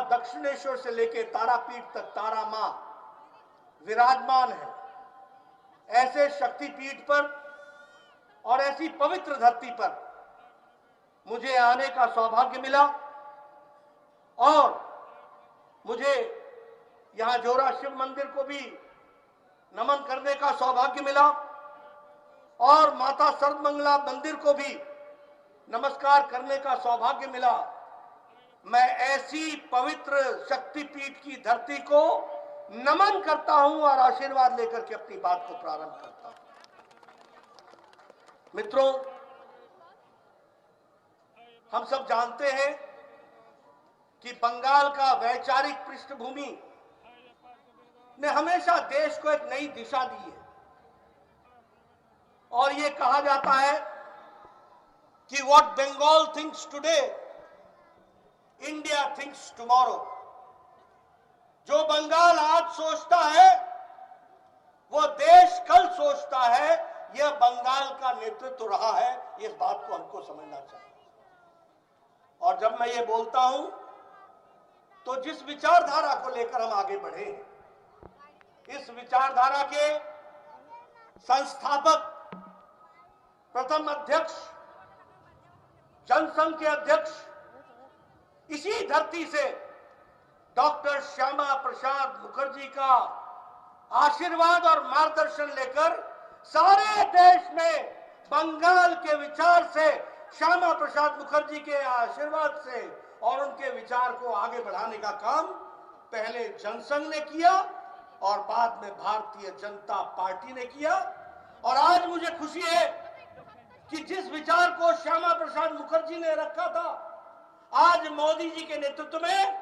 दक्षिणेश्वर से लेकर तारापीठ तक तारा मां विराजमान है। ऐसे शक्तिपीठ पर और ऐसी पवित्र धरती पर मुझे आने का सौभाग्य मिला और मुझे यहां जोरा शिव मंदिर को भी नमन करने का सौभाग्य मिला और माता सर्वमंगला मंदिर को भी नमस्कार करने का सौभाग्य मिला। मैं ऐसी पवित्र शक्तिपीठ की धरती को नमन करता हूं और आशीर्वाद लेकर के अपनी बात को प्रारंभ करता हूं। मित्रों, हम सब जानते हैं कि बंगाल का वैचारिक पृष्ठभूमि ने हमेशा देश को एक नई दिशा दी है और यह कहा जाता है कि what Bengal thinks today India thinks tomorrow. जो बंगाल आज सोचता है वो देश कल सोचता है। यह बंगाल का नेतृत्व रहा है, इस बात को हमको समझना चाहिए। और जब मैं ये बोलता हूं तो जिस विचारधारा को लेकर हम आगे बढ़े, इस विचारधारा के संस्थापक, प्रथम अध्यक्ष, जनसंघ के अध्यक्ष, इसी धरती से डॉक्टर श्यामा प्रसाद मुखर्जी का आशीर्वाद और मार्गदर्शन लेकर सारे देश में बंगाल के विचार से, श्यामा प्रसाद मुखर्जी के आशीर्वाद से और उनके विचार को आगे बढ़ाने का काम पहले जनसंघ ने किया और बाद में भारतीय जनता पार्टी ने किया। और आज मुझे खुशी है कि जिस विचार को श्यामा प्रसाद मुखर्जी ने रखा था, आज मोदी जी के नेतृत्व में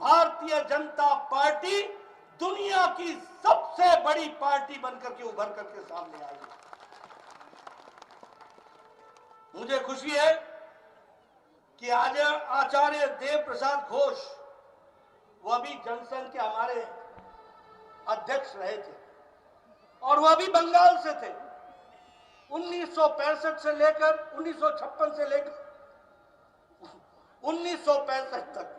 भारतीय जनता पार्टी दुनिया की सबसे बड़ी पार्टी बनकर के उभर करके सामने आई है। मुझे खुशी है कि आज आचार्य देव प्रसाद घोष, वह भी जनसंघ के हमारे अध्यक्ष रहे थे और वह भी बंगाल से थे। 1965 से लेकर 1956 से लेकर 1965 तक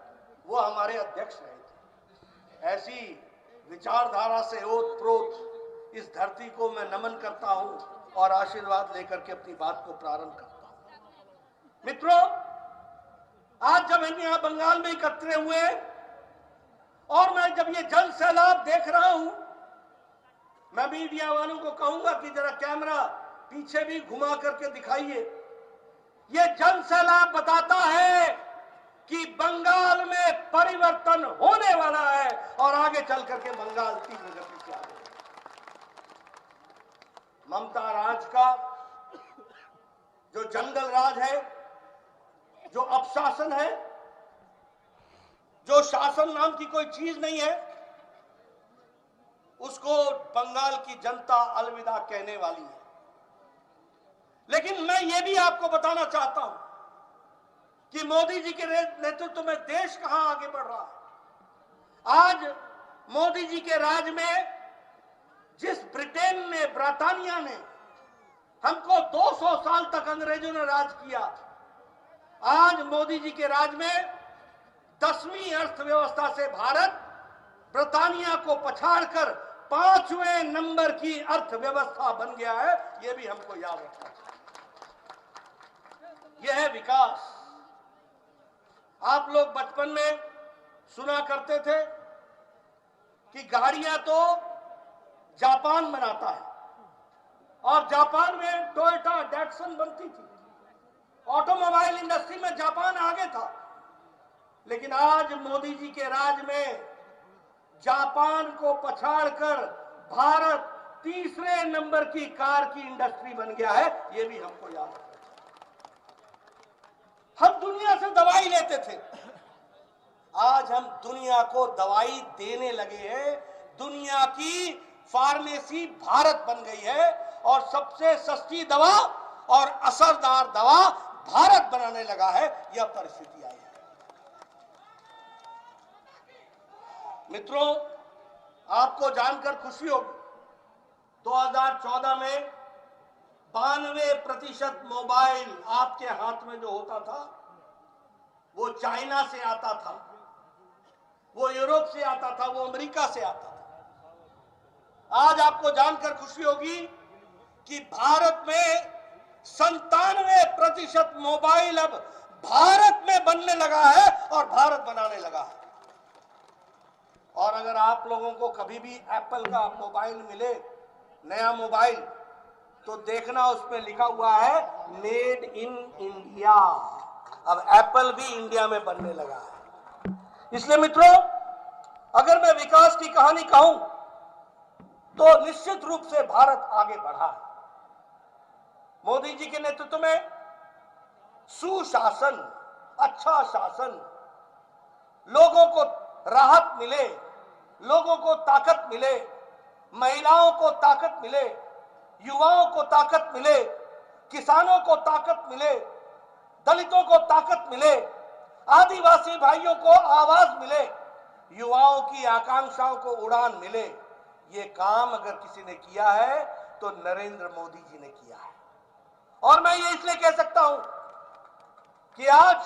वो हमारे अध्यक्ष रहे थे। ऐसी विचारधारा से ओतप्रोत इस धरती को मैं नमन करता हूं और आशीर्वाद लेकर के अपनी बात को प्रारंभ करता हूं। मित्रों, आज जब हम यहां बंगाल में इकट्ठे हुए और मैं जब ये जन सैलाब देख रहा हूं, मैं मीडिया वालों को कहूंगा कि जरा कैमरा पीछे भी घुमा करके दिखाइए। ये जन सैलाब बताता है कि बंगाल में परिवर्तन होने वाला है और आगे चल करके बंगाल तीव्र गति से आगे। ममता राज का जो जंगल राज है, जो अपशासन है, जो शासन नाम की कोई चीज नहीं है, उसको बंगाल की जनता अलविदा कहने वाली है। लेकिन मैं ये भी आपको बताना चाहता हूं कि मोदी जी के नेतृत्व में देश कहां आगे बढ़ रहा है। आज मोदी जी के राज में जिस ब्रिटेन ने, ब्रिटानिया ने हमको 200 साल तक अंग्रेजों ने राज किया, आज मोदी जी के राज में 10वीं अर्थव्यवस्था से भारत ब्रिटानिया को पछाड़कर 5वें नंबर की अर्थव्यवस्था बन गया है। यह भी हमको याद रखना चाहिए। यह है विकास। आप लोग बचपन में सुना करते थे कि गाड़ियां तो जापान बनाता है और जापान में टोयोटा, डैटसन बनती थी। ऑटोमोबाइल इंडस्ट्री में जापान आगे था। लेकिन आज मोदी जी के राज में जापान को पछाड़कर भारत तीसरे नंबर की कार की इंडस्ट्री बन गया है। यह भी हमको याद रखना चाहिए। हम दुनिया से दवाई लेते थे, आज हम दुनिया को दवाई देने लगे हैं। दुनिया की फार्मेसी भारत बन गई है और सबसे सस्ती दवा और असरदार दवा भारत बनाने लगा है। यह परिस्थिति आई है। मित्रों, आपको जानकर खुशी होगी, 2014 में 92% मोबाइल आपके हाथ में जो होता था वो चाइना से आता था वो यूरोप से आता था, वो अमेरिका से आता था। आज आपको जानकर खुशी होगी कि भारत में 97% मोबाइल अब भारत में बनने लगा है और भारत बनाने लगा है। और अगर आप लोगों को कभी भी एप्पल का मोबाइल मिले, नया मोबाइल, तो देखना उसमें लिखा हुआ है मेड इन इंडिया। अब एप्पल भी इंडिया में बनने लगा है। इसलिए मित्रों, अगर मैं विकास की कहानी कहूं तो निश्चित रूप से भारत आगे बढ़ा है। मोदी जी के नेतृत्व में सुशासन, अच्छा शासन, लोगों को राहत मिले, लोगों को ताकत मिले, महिलाओं को ताकत मिले, युवाओं को ताकत मिले, किसानों को ताकत मिले, दलितों को ताकत मिले, आदिवासी भाइयों को आवाज मिले, युवाओं की आकांक्षाओं को उड़ान मिले। ये काम अगर किसी ने किया है तो नरेंद्र मोदी जी ने किया है। और मैं ये इसलिए कह सकता हूं कि आज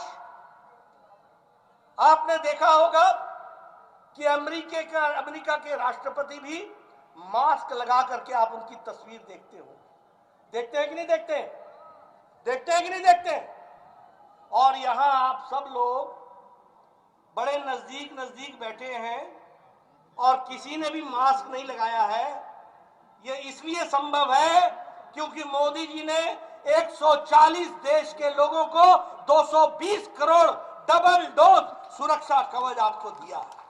आपने देखा होगा कि अमेरिका के राष्ट्रपति भी मास्क लगा करके आप उनकी तस्वीर देखते हो। देखते हैं कि नहीं देखते हैं? देखते हैं कि नहीं देखते हैं? और यहां आप सब लोग बड़े नजदीक नजदीक बैठे हैं और किसी ने भी मास्क नहीं लगाया है। यह इसलिए संभव है क्योंकि मोदी जी ने 140 देश के लोगों को 220 करोड़ डबल डोज सुरक्षा कवच आपको दिया है।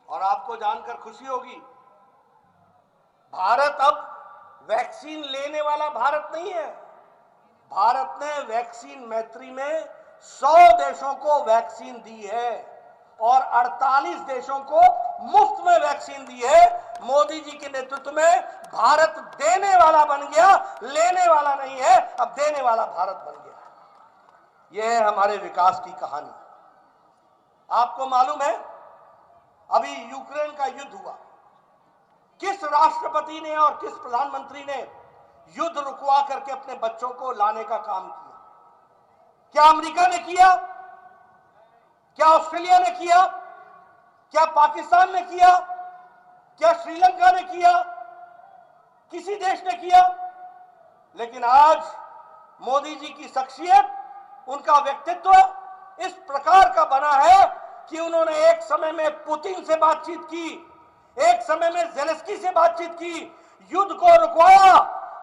और आपको जानकर खुशी होगी, भारत अब वैक्सीन लेने वाला भारत नहीं है। भारत ने वैक्सीन मैत्री में 100 देशों को वैक्सीन दी है और 48 देशों को मुफ्त में वैक्सीन दी है। मोदी जी के नेतृत्व में भारत देने वाला बन गया, लेने वाला नहीं है, अब देने वाला भारत बन गया। यह है हमारे विकास की कहानी। आपको मालूम है, अभी यूक्रेन का युद्ध हुआ, किस राष्ट्रपति ने और किस प्रधानमंत्री ने युद्ध रुकवा करके अपने बच्चों को लाने का काम किया? क्या अमेरिका ने किया? क्या ऑस्ट्रेलिया ने किया? क्या पाकिस्तान ने किया? क्या श्रीलंका ने किया? किसी देश ने किया? लेकिन आज मोदी जी की शख्सियत, उनका व्यक्तित्व इस प्रकार का बना है कि उन्होंने एक समय में पुतिन से बातचीत की, एक समय में ज़ेलेंस्की से बातचीत की, युद्ध को रुकवाया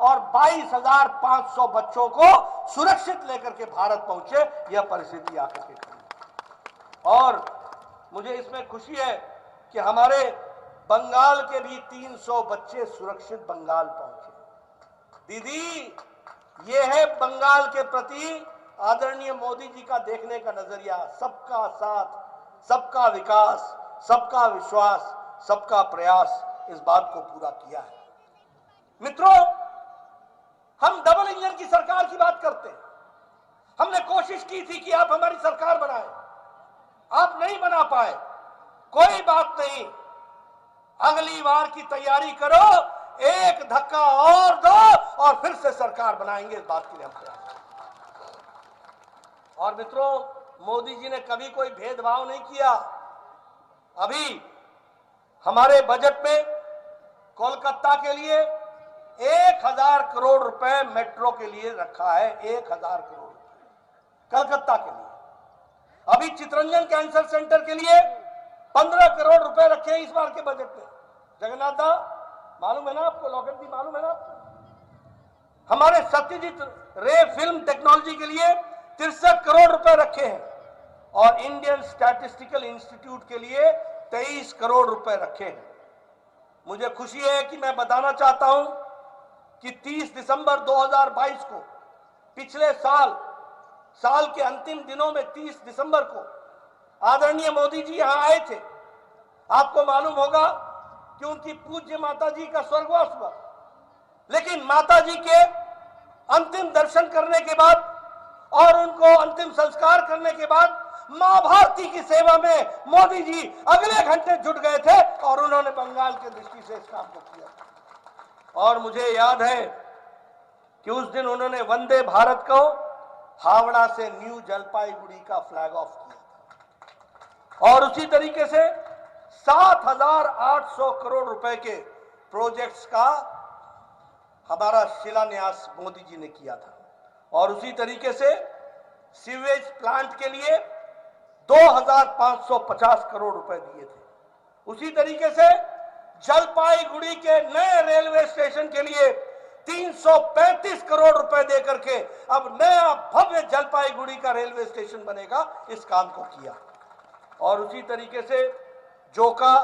और 22,500 बच्चों को सुरक्षित लेकर के भारत पहुंचे। यह परिस्थिति आकर के खड़ी। और मुझे इसमें खुशी है कि हमारे बंगाल के भी 300 बच्चे सुरक्षित बंगाल पहुंचे। दीदी, ये है बंगाल के प्रति आदरणीय मोदी जी का देखने का नजरिया। सबका साथ, सबका विकास, सबका विश्वास, सबका प्रयास, इस बात को पूरा किया है। मित्रों, हम डबल इंजन की सरकार की बात करते हैं। हमने कोशिश की थी कि आप हमारी सरकार बनाएं, आप नहीं बना पाए। कोई बात नहीं, अगली बार की तैयारी करो, एक धक्का और दो और फिर से सरकार बनाएंगे। इस बात के लिए हम प्रयास। और मित्रों, मोदी जी ने कभी कोई भेदभाव नहीं किया। अभी हमारे बजट में कोलकाता के लिए 1000 करोड़ रुपए मेट्रो के लिए रखा है। 1000 करोड़ कलकत्ता के लिए। अभी चितरंजन कैंसर सेंटर के लिए 15 करोड़ रुपए रखे हैं इस बार के बजट में। जगन्नाथ दा, मालूम है ना आपको? लॉकेट भी मालूम है ना आपको? हमारे सत्यजीत रे फिल्म टेक्नोलॉजी के लिए 63 करोड़ रुपए रखे हैं और इंडियन स्टैटिस्टिकल इंस्टीट्यूट के लिए 23 करोड़ रुपए रखे हैं। मुझे खुशी है कि मैं बताना चाहता हूं कि 30 दिसंबर 2022 को, पिछले साल के अंतिम दिनों में 30 दिसंबर को आदरणीय मोदी जी यहां आए थे। आपको मालूम होगा कि उनकी पूज्य माता जी का स्वर्गवास हुआ, लेकिन माता जी के अंतिम दर्शन करने के बाद और उनको अंतिम संस्कार करने के बाद मां भारती की सेवा में मोदी जी अगले घंटे जुट गए थे और उन्होंने बंगाल की दृष्टि से इस काम को किया। और मुझे याद है कि उस दिन उन्होंने वंदे भारत को हावड़ा से न्यू जलपाईगुड़ी का फ्लैग ऑफ किया। और उसी तरीके से 7,800 करोड़ रुपए के प्रोजेक्ट्स का हमारा शिलान्यास मोदी जी ने किया था। और उसी तरीके से सीवेज प्लांट के लिए 2,550 करोड़ रुपए दिए थे। उसी तरीके से जलपाईगुड़ी के नए रेलवे स्टेशन के लिए 335 करोड़ रुपए देकर के अब नया भव्य जलपाईगुड़ी का रेलवे स्टेशन बनेगा, इस काम को किया। और उसी तरीके से जोका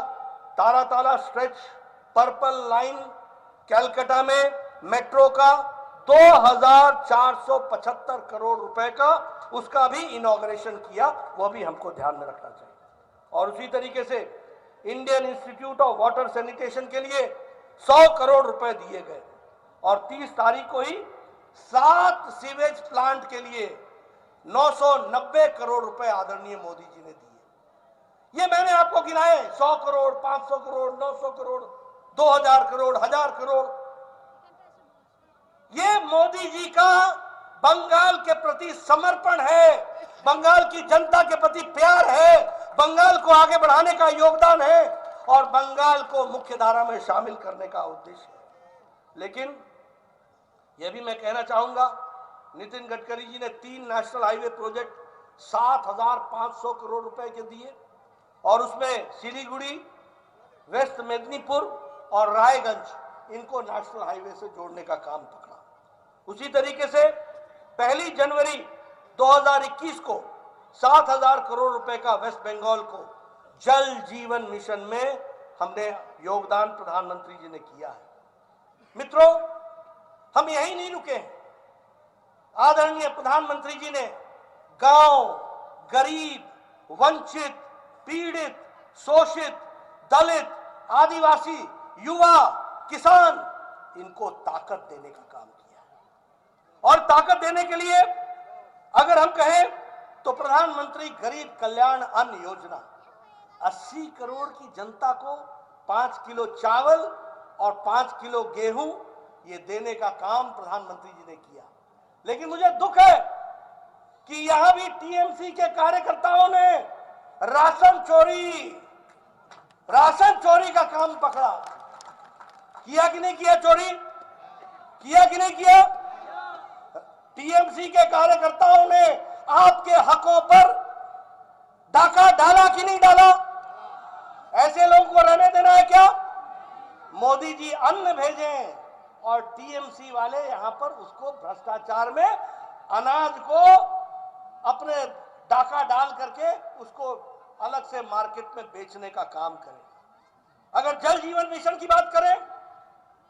ताराताला स्ट्रेच, पर्पल लाइन, कलकत्ता में मेट्रो का 2,475 करोड़ रुपए का उसका भी इनॉग्रेशन किया, वो भी हमको ध्यान में रखना चाहिए। और उसी तरीके से Indian institute of water sanitation के लिए 100 करोड़ रुपए दिए गए। और 30 तारीख को ही 7 सीवेज प्लांट के लिए 990 करोड़ रुपए आदरणीय मोदी जी ने दिए। ये मैंने आपको गिनाए, 100 करोड़, 500 करोड़, 900 करोड़, 2,000 करोड़, 1,000 करोड़। ये मोदी जी का बंगाल के प्रति समर्पण है, बंगाल की जनता के प्रति प्यार है, बंगाल को आगे बढ़ाने का योगदान है और बंगाल को मुख्य धारा में शामिल करने का उद्देश्य है। लेकिन यह भी मैं कहना चाहूंगा, नितिन गडकरी जी ने 3 नेशनल हाईवे प्रोजेक्ट 7,500 करोड़ रुपए के दिए और उसमें सिलीगुड़ी, वेस्ट मेदिनीपुर और रायगंज, इनको नेशनल हाईवे से जोड़ने का काम पकड़ा। उसी तरीके से 1 जनवरी 2021 को 7,000 करोड़ रुपए का वेस्ट बंगाल को जल जीवन मिशन में हमने योगदान प्रधानमंत्री जी ने किया है। मित्रों, हम यही नहीं रुके हैं। आदरणीय प्रधानमंत्री जी ने गांव, गरीब, वंचित, पीड़ित, शोषित, दलित, आदिवासी, युवा, किसान, इनको ताकत देने का काम किया है। और ताकत देने के लिए अगर हम कहें तो प्रधानमंत्री गरीब कल्याण अन्न योजना 80 करोड़ की जनता को 5 किलो चावल और 5 किलो गेहूं ये देने का काम प्रधानमंत्री जी ने किया। लेकिन मुझे दुख है कि यहां भी टीएमसी के कार्यकर्ताओं ने राशन चोरी का काम पकड़ा। किया कि नहीं किया चोरी? किया कि नहीं किया? टीएमसी के कार्यकर्ताओं ने आपके हकों पर डाका डाला कि नहीं डाला? ऐसे लोगों को रहने देना है क्या? मोदी जी अन्न भेजें और टीएमसी वाले यहां पर उसको भ्रष्टाचार में अनाज को अपने डाका डाल करके उसको अलग से मार्केट में बेचने का काम करें। अगर जल जीवन मिशन की बात करें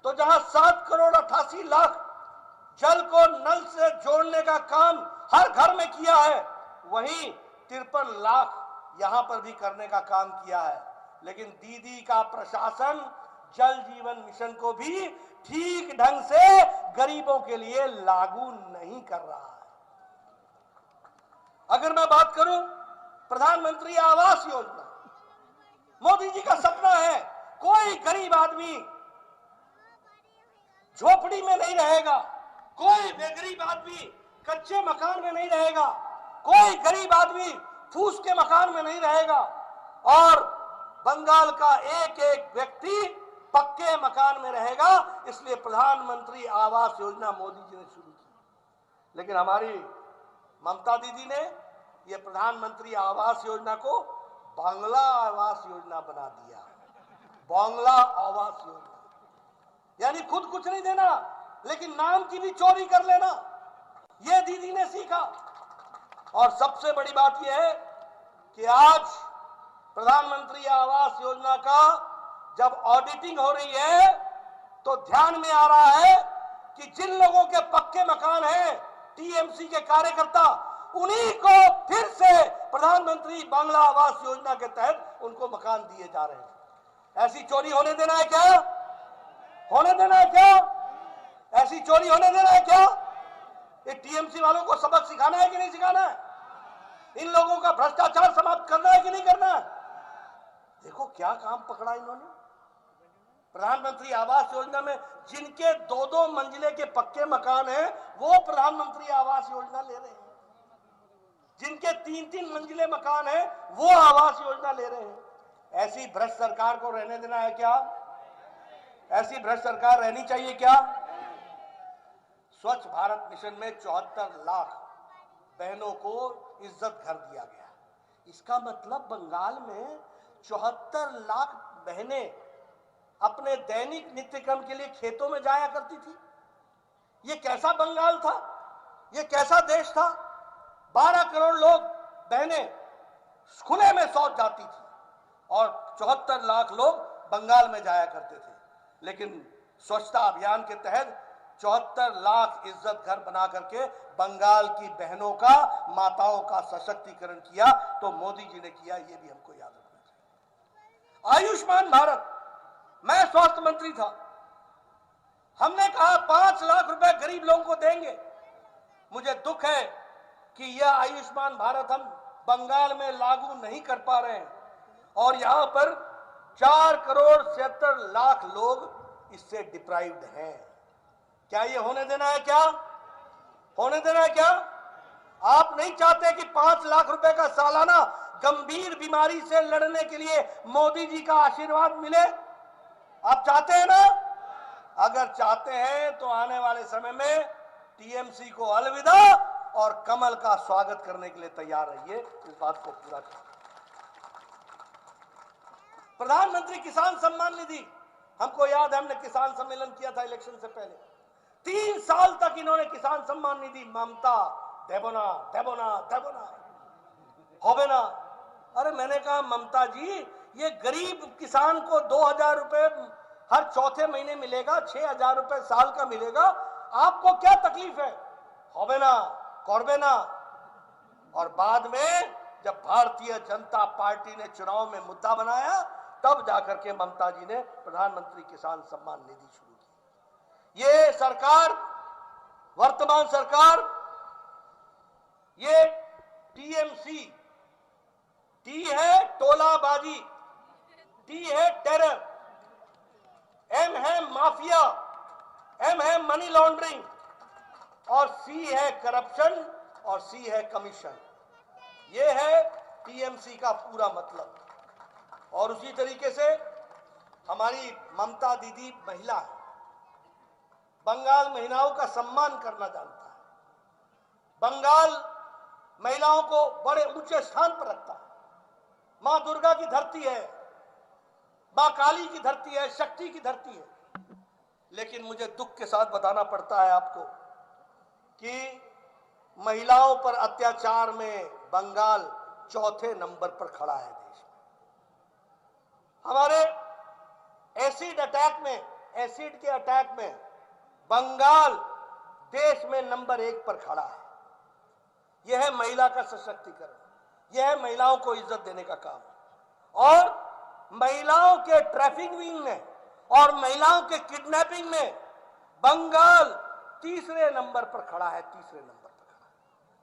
तो जहां 7 करोड़ 88 लाख जल को नल से जोड़ने का काम हर घर में किया है, वहीं 53 लाख यहां पर भी करने का काम किया है। लेकिन दीदी का प्रशासन जल जीवन मिशन को भी ठीक ढंग से गरीबों के लिए लागू नहीं कर रहा है। अगर मैं बात करूं प्रधानमंत्री आवास योजना, मोदी जी का सपना है कोई गरीब आदमी झोपड़ी में नहीं रहेगा, कोई गरीब आदमी कच्चे मकान में नहीं रहेगा, कोई गरीब आदमी फूस के मकान में नहीं रहेगा और बंगाल का एक एक व्यक्ति पक्के मकान में रहेगा। इसलिए प्रधानमंत्री आवास योजना मोदी जी ने शुरू की। लेकिन हमारी ममता दीदी ने यह प्रधानमंत्री आवास योजना को बांग्ला आवास योजना बना दिया। बांग्ला आवास योजना यानी खुद कुछ नहीं देना लेकिन नाम की भी चोरी कर लेना, यह दीदी ने सीखा। और सबसे बड़ी बात यह है कि आज प्रधानमंत्री आवास योजना का जब ऑडिटिंग हो रही है तो ध्यान में आ रहा है कि जिन लोगों के पक्के मकान हैं टीएमसी के कार्यकर्ता, उन्हीं को फिर से प्रधानमंत्री बांग्ला आवास योजना के तहत उनको मकान दिए जा रहे हैं। ऐसी चोरी होने देना है क्या? होने देना है क्या? ऐसी चोरी होने देना है क्या? ये टीएमसी वालों को सबक सिखाना है कि नहीं सिखाना है? इन लोगों का भ्रष्टाचार समाप्त करना है कि नहीं करना है? देखो क्या काम पकड़ा इन्होंने। प्रधानमंत्री आवास योजना में जिनके 2-2 मंजिले के पक्के मकान हैं वो प्रधानमंत्री आवास योजना ले रहे हैं। जिनके 3-3 मंजिले मकान हैं, वो आवास योजना ले रहे हैं। ऐसी भ्रष्ट सरकार को रहने देना है क्या? ऐसी भ्रष्ट सरकार रहनी चाहिए क्या? स्वच्छ भारत मिशन में 74 लाख बहनों को इज्जत घर दिया गया। इसका मतलब बंगाल में 74 लाख बहनें अपने दैनिक नित्यक्रम के लिए खेतों में जाया करती थी। ये कैसा बंगाल था? ये कैसा देश था? 12 करोड़ लोग बहनें खुले में शौच जाती थी और 74 लाख लोग बंगाल में जाया करते थे। लेकिन स्वच्छता अभियान के तहत 74 लाख इज्जत घर बना करके बंगाल की बहनों का, माताओं का सशक्तिकरण किया। तो मोदी जी ने किया, ये भी हमको याद रखना चाहिए। आयुष्मान भारत, मैं स्वास्थ्य मंत्री था, हमने कहा 5 लाख रुपए गरीब लोगों को देंगे। मुझे दुख है कि यह आयुष्मान भारत हम बंगाल में लागू नहीं कर पा रहे हैं और यहां पर 4 करोड़ 76 लाख लोग इससे डिप्राइव्ड हैं। क्या ये होने देना है? क्या होने देना है? क्या आप नहीं चाहते कि 5 लाख रुपए का सालाना गंभीर बीमारी से लड़ने के लिए मोदी जी का आशीर्वाद मिले? आप चाहते हैं ना? अगर चाहते हैं तो आने वाले समय में टीएमसी को अलविदा और कमल का स्वागत करने के लिए तैयार रहिए। इस बात को पूरा करें। प्रधानमंत्री किसान सम्मान निधि, हमको याद है हमने किसान सम्मेलन किया था इलेक्शन से पहले। 3 साल तक इन्होंने किसान सम्मान निधि ममता देबोना देबोना देबोना होबे ना। अरे मैंने कहा ममता जी, ये गरीब किसान को 2000 रुपए हर चौथे महीने मिलेगा, 6000 रुपए साल का मिलेगा, आपको क्या तकलीफ है? होबे ना, करबे ना। और बाद में जब भारतीय जनता पार्टी ने चुनाव में मुद्दा बनाया, तब जाकर के ममता जी ने प्रधानमंत्री किसान सम्मान निधि शुरू की। ये सरकार, वर्तमान सरकार, ये टीएमसी, टी है टोलाबाजी, टी है टेरर, एम है माफिया, एम है मनी लॉन्ड्रिंग और सी है करप्शन और सी है कमीशन। ये है टीएमसी का पूरा मतलब। और उसी तरीके से हमारी ममता दीदी महिला है, बंगाल महिलाओं का सम्मान करना जानता है, बंगाल महिलाओं को बड़े ऊंचे स्थान पर रखता है। मां दुर्गा की धरती है, मां काली की धरती है, शक्ति की धरती है। लेकिन मुझे दुख के साथ बताना पड़ता है आपको कि महिलाओं पर अत्याचार में बंगाल 4थे नंबर पर खड़ा है देश में। हमारे एसिड के अटैक में बंगाल देश में नंबर 1 पर खड़ा है। यह है महिला का सशक्तिकरण, यह है महिलाओं को इज्जत देने का काम। और महिलाओं के ट्रैफिकिंग में और महिलाओं के किडनैपिंग में बंगाल 3रे नंबर पर खड़ा है, 3रे नंबर पर खड़ा है।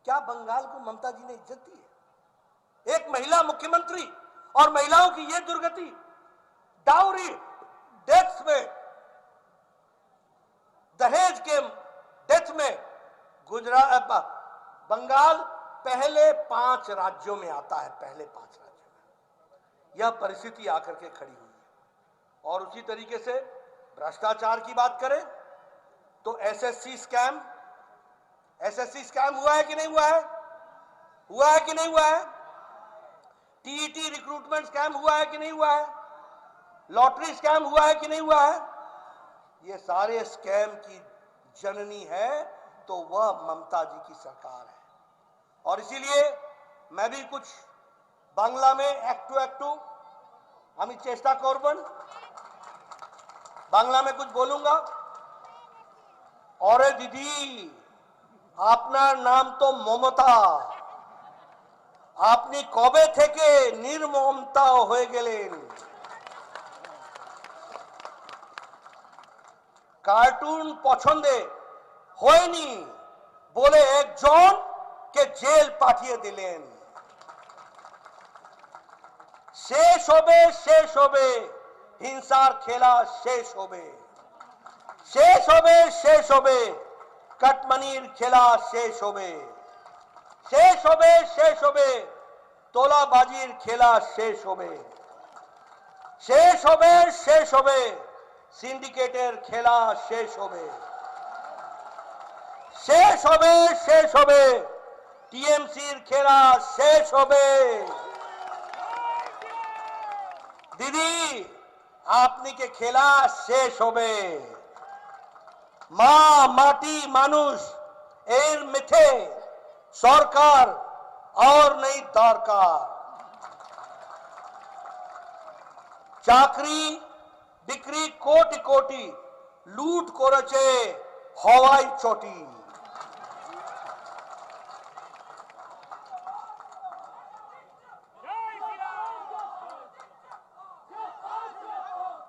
क्या बंगाल को ममता जी ने इज्जत दी है? एक महिला मुख्यमंत्री और महिलाओं की यह दुर्गति, डाउरी डेथ्स में, दहेज के डेथ में गुजरात, बंगाल पहले 5 राज्यों में आता है, पहले 5 राज्यों में यह परिस्थिति आकर के खड़ी हुई है। और उसी तरीके से भ्रष्टाचार की बात करें तो एसएससी स्कैम हुआ है कि नहीं हुआ है? हुआ है कि नहीं हुआ है? टीईटी रिक्रूटमेंट स्कैम हुआ है कि नहीं हुआ है? लॉटरी स्कैम हुआ है कि नहीं हुआ है? ये सारे स्कैम की जननी है तो वह ममता जी की सरकार है। और इसीलिए मैं भी कुछ बांग्ला में একটু আমি চেষ্টা করবেন, বাংলা में कुछ बोलूंगा। और दीदी, আপনার নাম তো মমতা, আপনি কবে থেকে নির্মমতা হয়ে গেলেন? কার্টুন পছন্দে হয়নি বলে একজনকে জেল পাঠিয়ে দিলেন। শেষ হবে হিংসার খেলা, শেষ হবে কাটমানির খেলা, শেষ হবে। শেষ হবে তোলাবাজির খেলা, শেষ হবে সিন্ডিকেটের খেলা, শেষ হবে টিএমসির খেলা, শেষ হবে। দিদি আপনি কে খেলা শেষ হবে। মা মাটি মানুষ এর মিথে সরকার আর নেই দরকার। চাকরি বিক্রি কোটি কোটি লুট করেছে হওয়াই চটি।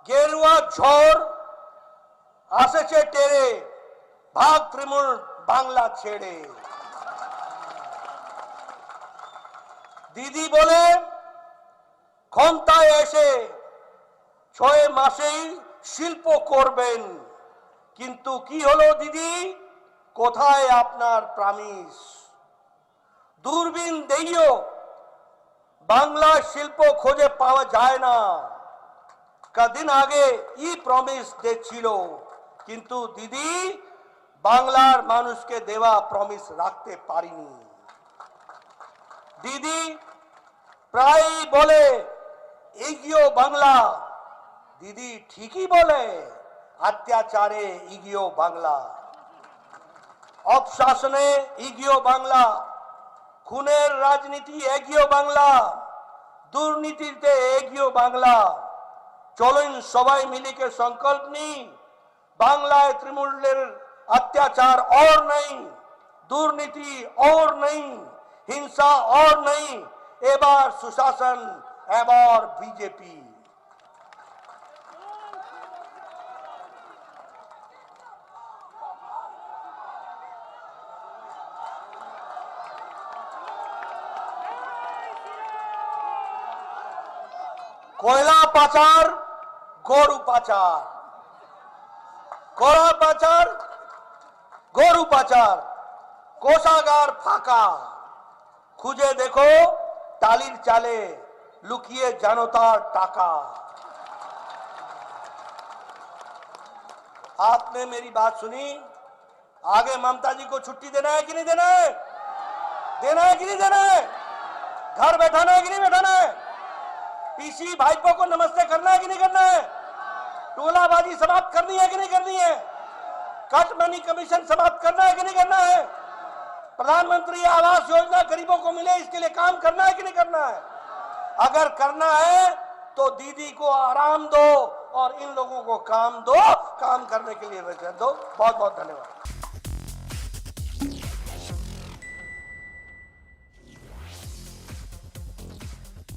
গেরুয়া ঝড় আসেছে টেরে, ভাগ তৃণমূল বাংলা ছেড়ে। দিদি বলে ক্ষমতায় এসে 6 মাসেই শিল্প করবেন, কিন্তু কি হলো দিদি, কোথায় আপনার প্রমিস? দূরবীন দিয়েও বাংলা শিল্প খুঁজে পাওয়া যায় না। কদিন আগে ই প্রমিস দিয়েছিল, কিন্তু দিদি বাংলার মানুষকে দেওয়া প্রমিস রাখতে পারিনি। দিদি প্রায় বলে এগিয়ে বাংলা, দিদি ঠিকই বলে অত্যাচারে এগিয়ে বাংলা, অপশাসনে এগিয়ে বাংলা, খুনের রাজনীতি এগিয়ে বাংলা, দুর্নীতিতে এগিয়ে বাংলা। চলুন সবাই মিলিকে সংকল্প নিই, বাংলায় তৃণমূলের अत्याचार और नहीं, दुर्नीति और नहीं, हिंसा और नहीं, एबार सुशासन एबार बीजेपी। कोयला पाचार गरु पाचार, কড়া পাচার গরু পাচার, কোষাগার ফাঁকা, খুঁজে দেখো টালির চালে লুকিয়ে জনতার টাকা। आपने मेरी बात सुनी, आगे ममता जी को छुट्टी देना है कि नहीं देना है? देना है कि नहीं देना है? घर बैठाना है कि नहीं बैठाना है? पीसी भाईपो को नमस्ते करना है कि नहीं करना है? टोलाबाजी समाप्त करनी है कि नहीं करनी है? कट मनी कमीशन समाप्त करना है कि नहीं करना है? प्रधानमंत्री आवास योजना गरीबों को मिले, इसके लिए काम करना है कि नहीं करना है? अगर करना है तो दीदी को आराम दो और इन लोगों को काम दो, काम करने के लिए वचन दो। बहुत बहुत धन्यवाद।